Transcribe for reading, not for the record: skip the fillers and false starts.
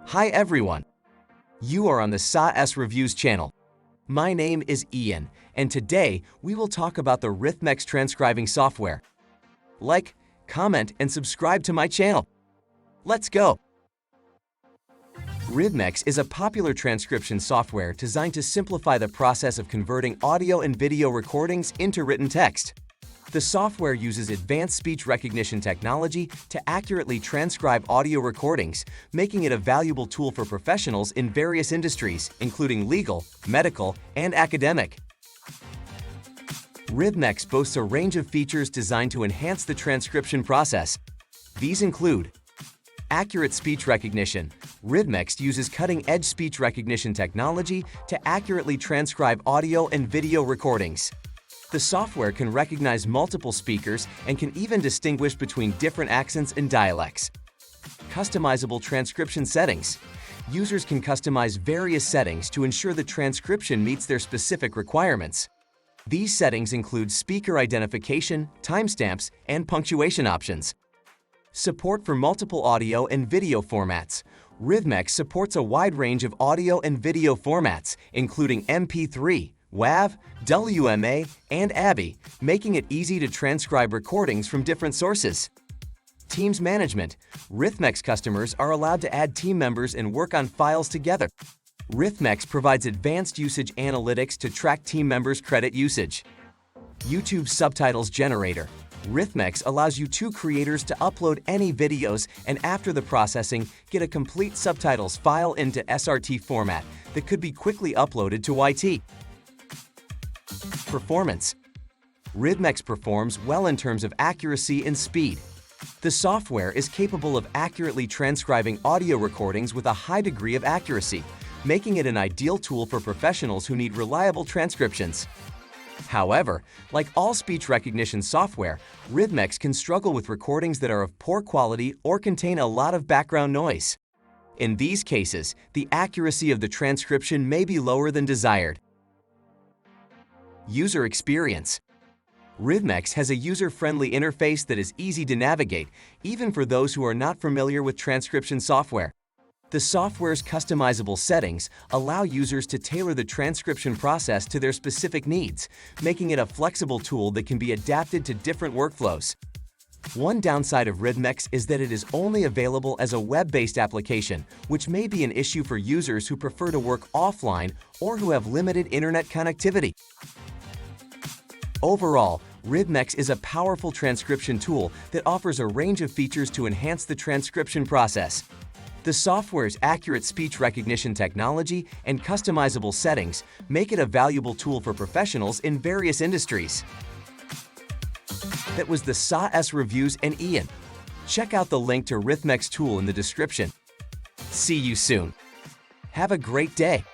Hi everyone! You are on the SaaS Reviews channel. My name is Ian, and today we will talk about the Rhythmex transcribing software. Like, comment, and subscribe to my channel. Let's go! Rhythmex is a popular transcription software designed to simplify the process of converting audio and video recordings into written text. The software uses advanced speech recognition technology to accurately transcribe audio recordings, making it a valuable tool for professionals in various industries, including legal, medical, and academic. Rhythmex boasts a range of features designed to enhance the transcription process. These include accurate speech recognition. Rhythmex uses cutting-edge speech recognition technology to accurately transcribe audio and video recordings. The software can recognize multiple speakers and can even distinguish between different accents and dialects. Customizable transcription settings. Users can customize various settings to ensure the transcription meets their specific requirements. These settings include speaker identification, timestamps, and punctuation options. Support for multiple audio and video formats. Rhythmex supports a wide range of audio and video formats, including MP3, WAV, WMA, and ABI, making it easy to transcribe recordings from different sources. Teams management. Rhythmex customers are allowed to add team members and work on files together. Rhythmex provides advanced usage analytics to track team members' credit usage. YouTube subtitles generator. Rhythmex allows YouTube creators to upload any videos and after the processing, get a complete subtitles file into SRT format that could be quickly uploaded to YT. Performance. Rhythmex performs well in terms of accuracy and speed. The software is capable of accurately transcribing audio recordings with a high degree of accuracy, making it an ideal tool for professionals who need reliable transcriptions. However, like all speech recognition software, Rhythmex can struggle with recordings that are of poor quality or contain a lot of background noise. In these cases, the accuracy of the transcription may be lower than desired. User experience. Rhythmex has a user-friendly interface that is easy to navigate, even for those who are not familiar with transcription software. The software's customizable settings allow users to tailor the transcription process to their specific needs, making it a flexible tool that can be adapted to different workflows. One downside of Rhythmex is that it is only available as a web-based application, which may be an issue for users who prefer to work offline or who have limited internet connectivity. Overall, Rhythmex is a powerful transcription tool that offers a range of features to enhance the transcription process. The software's accurate speech recognition technology and customizable settings make it a valuable tool for professionals in various industries. That was the SaaS Reviews and Ian. Check out the link to Rhythmex tool in the description. See you soon. Have a great day.